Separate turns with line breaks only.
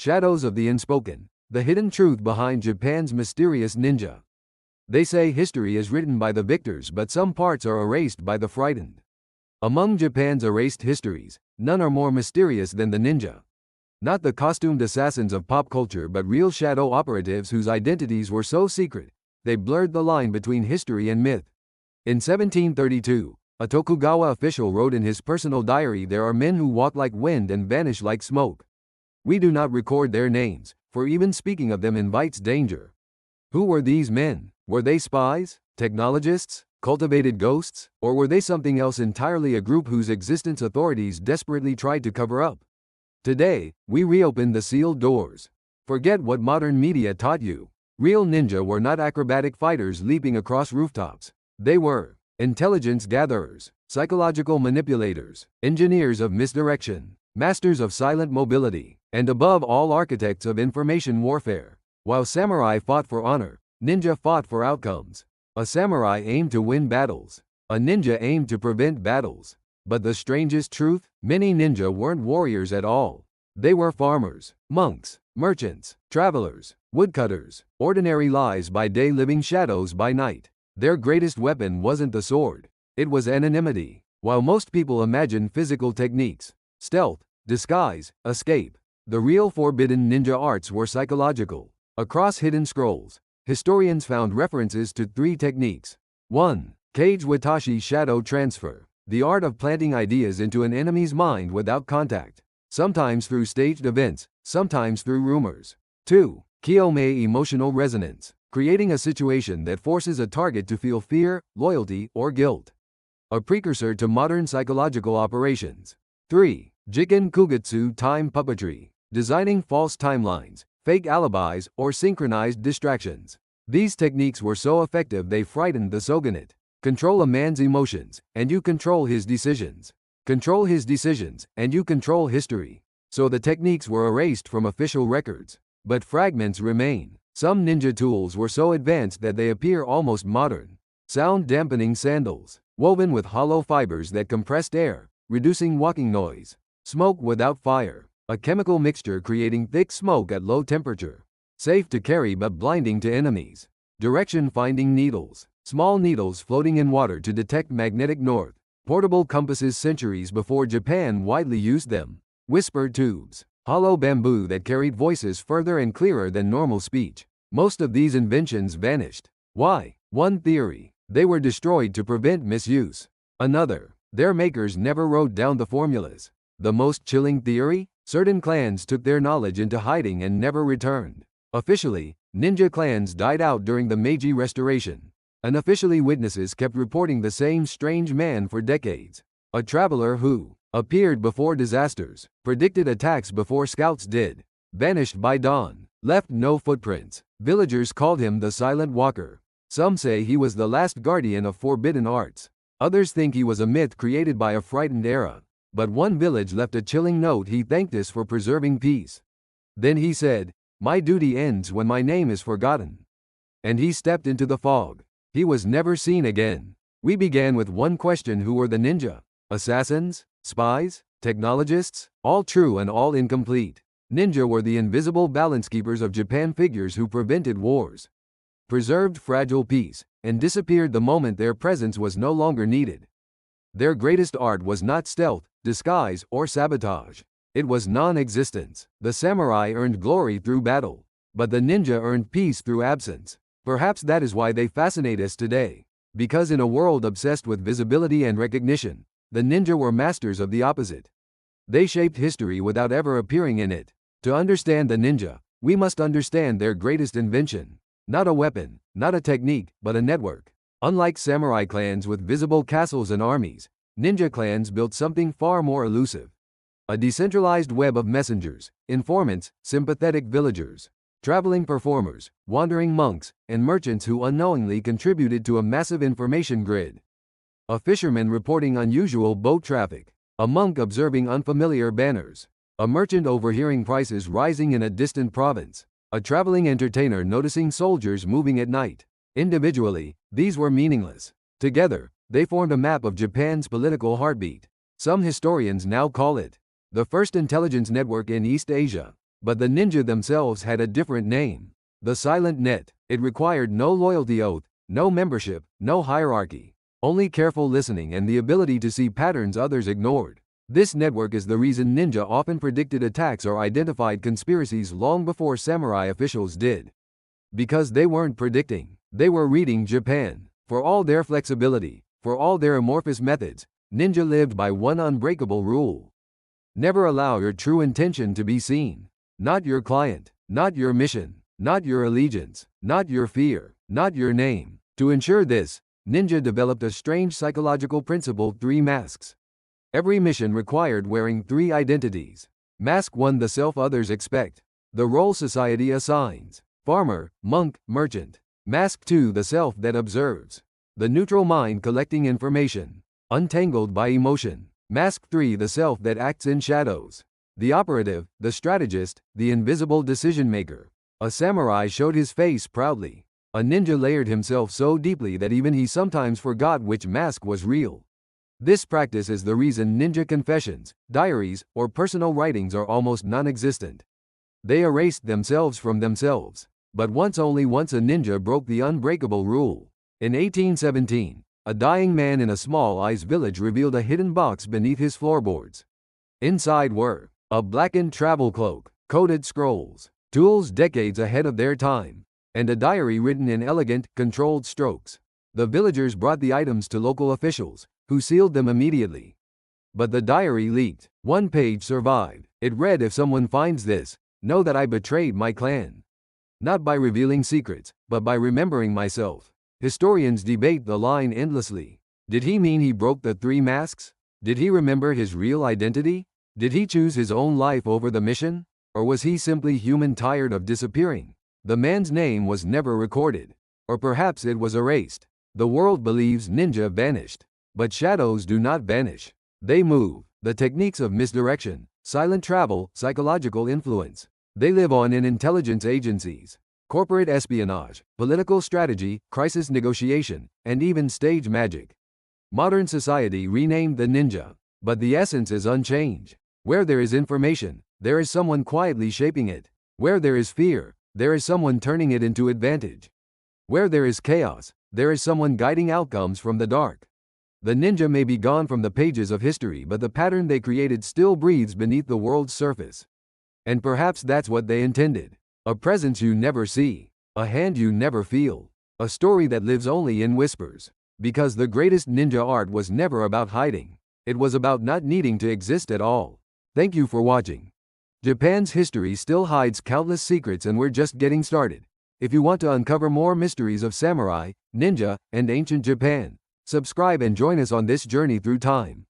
Shadows of the Unspoken. The hidden truth behind Japan's mysterious ninja. They say history is written by the victors, but some parts are erased by the frightened. Among Japan's erased histories, none are more mysterious than the ninja. Not the costumed assassins of pop culture, but real shadow operatives whose identities were so secret, they blurred the line between history and myth. In 1732, a Tokugawa official wrote in his personal diary, "There are men who walk like wind and vanish like smoke. We do not record their names, for even speaking of them invites danger." Who were these men? Were they spies, technologists, cultivated ghosts, or were they something else entirely, a group whose existence authorities desperately tried to cover up? Today, we reopen the sealed doors. Forget what modern media taught you. Real ninja were not acrobatic fighters leaping across rooftops. They were intelligence gatherers, psychological manipulators, engineers of misdirection, masters of silent mobility, and above all, architects of information warfare. While samurai fought for honor, ninja fought for outcomes. A samurai aimed to win battles. A ninja aimed to prevent battles. But the strangest truth? Many ninja weren't warriors at all. They were farmers, monks, merchants, travelers, woodcutters, ordinary lives by day, living shadows by night. Their greatest weapon wasn't the sword. It was anonymity. While most people imagine physical techniques, stealth, disguise, escape, the real forbidden ninja arts were psychological. Across hidden scrolls, historians found references to 3 techniques. 1. Kage Watashi shadow transfer. The art of planting ideas into an enemy's mind without contact. Sometimes through staged events, sometimes through rumors. 2. Kiyome emotional resonance. Creating a situation that forces a target to feel fear, loyalty, or guilt. A precursor to modern psychological operations. 3. Jiken Kugutsu time puppetry. Designing false timelines, fake alibis, or synchronized distractions. These techniques were so effective they frightened the shogunate. Control a man's emotions, and you control his decisions. Control his decisions, and you control history. So the techniques were erased from official records. But fragments remain. Some ninja tools were so advanced that they appear almost modern. Sound dampening sandals, woven with hollow fibers that compressed air, reducing walking noise. Smoke without fire, a chemical mixture creating thick smoke at low temperature. Safe to carry but blinding to enemies. Direction finding needles, small needles floating in water to detect magnetic north. Portable compasses centuries before Japan widely used them. Whisper tubes, hollow bamboo that carried voices further and clearer than normal speech. Most of these inventions vanished. Why? One theory: they were destroyed to prevent misuse. Another: their makers never wrote down the formulas. The most chilling theory? Certain clans took their knowledge into hiding and never returned. Officially, ninja clans died out during the Meiji Restoration. Unofficially, witnesses kept reporting the same strange man for decades. A traveler who appeared before disasters, predicted attacks before scouts did, vanished by dawn, left no footprints. Villagers called him the Silent Walker. Some say he was the last guardian of forbidden arts. Others think he was a myth created by a frightened era. But one village left a chilling note: he thanked us for preserving peace. Then he said, "My duty ends when my name is forgotten." And he stepped into the fog. He was never seen again. We began with one question: who were the ninja? Assassins? Spies? Technologists? All true and all incomplete. Ninja were the invisible balance keepers of Japan, figures who prevented wars, preserved fragile peace, and disappeared the moment their presence was no longer needed. Their greatest art was not stealth, disguise, or sabotage. It was non-existence. The samurai earned glory through battle, but the ninja earned peace through absence. Perhaps that is why they fascinate us today. Because in a world obsessed with visibility and recognition, the ninja were masters of the opposite. They shaped history without ever appearing in it. To understand the ninja, we must understand their greatest invention. Not a weapon, not a technique, but a network. Unlike samurai clans with visible castles and armies, ninja clans built something far more elusive. A decentralized web of messengers, informants, sympathetic villagers, traveling performers, wandering monks, and merchants who unknowingly contributed to a massive information grid. A fisherman reporting unusual boat traffic, a monk observing unfamiliar banners, a merchant overhearing prices rising in a distant province, a traveling entertainer noticing soldiers moving at night. Individually, these were meaningless. Together, they formed a map of Japan's political heartbeat. Some historians now call it the first intelligence network in East Asia. But the ninja themselves had a different name. The silent net. It required no loyalty oath, no membership, no hierarchy. Only careful listening and the ability to see patterns others ignored. This network is the reason ninja often predicted attacks or identified conspiracies long before samurai officials did. Because they weren't predicting, they were reading Japan. For all their flexibility, for all their amorphous methods, ninja lived by one unbreakable rule. Never allow your true intention to be seen. Not your client, not your mission, not your allegiance, not your fear, not your name. To ensure this, ninja developed a strange psychological principle: 3 masks. Every mission required wearing 3 identities. Mask 1: the self others expect, the role society assigns, farmer, monk, merchant. Mask 2: the self that observes, the neutral mind collecting information, untangled by emotion. Mask 3: the self that acts in shadows, the operative, the strategist, the invisible decision maker. A samurai showed his face proudly. A ninja layered himself so deeply that even he sometimes forgot which mask was real. This practice is the reason ninja confessions, diaries, or personal writings are almost non-existent. They erased themselves from themselves. But only once a ninja broke the unbreakable rule. In 1817, a dying man in a small ice village revealed a hidden box beneath his floorboards. Inside were a blackened travel cloak, coded scrolls, tools decades ahead of their time, and a diary written in elegant, controlled strokes. The villagers brought the items to local officials, who sealed them immediately. But the diary leaked. One page survived. It read, "If someone finds this, know that I betrayed my clan. Not by revealing secrets, but by remembering myself." Historians debate the line endlessly. Did he mean he broke the 3 masks? Did he remember his real identity? Did he choose his own life over the mission? Or was he simply human, tired of disappearing? The man's name was never recorded. Or perhaps it was erased. The world believes ninja vanished. But shadows do not vanish. They move. The techniques of misdirection, silent travel, psychological influence. They live on in intelligence agencies, corporate espionage, political strategy, crisis negotiation, and even stage magic. Modern society renamed the ninja, but the essence is unchanged. Where there is information, there is someone quietly shaping it. Where there is fear, there is someone turning it into advantage. Where there is chaos, there is someone guiding outcomes from the dark. The ninja may be gone from the pages of history, but the pattern they created still breathes beneath the world's surface. And perhaps that's what they intended. A presence you never see. A hand you never feel. A story that lives only in whispers. Because the greatest ninja art was never about hiding. It was about not needing to exist at all. Thank you for watching. Japan's history still hides countless secrets, and we're just getting started. If you want to uncover more mysteries of samurai, ninja, and ancient Japan, subscribe and join us on this journey through time.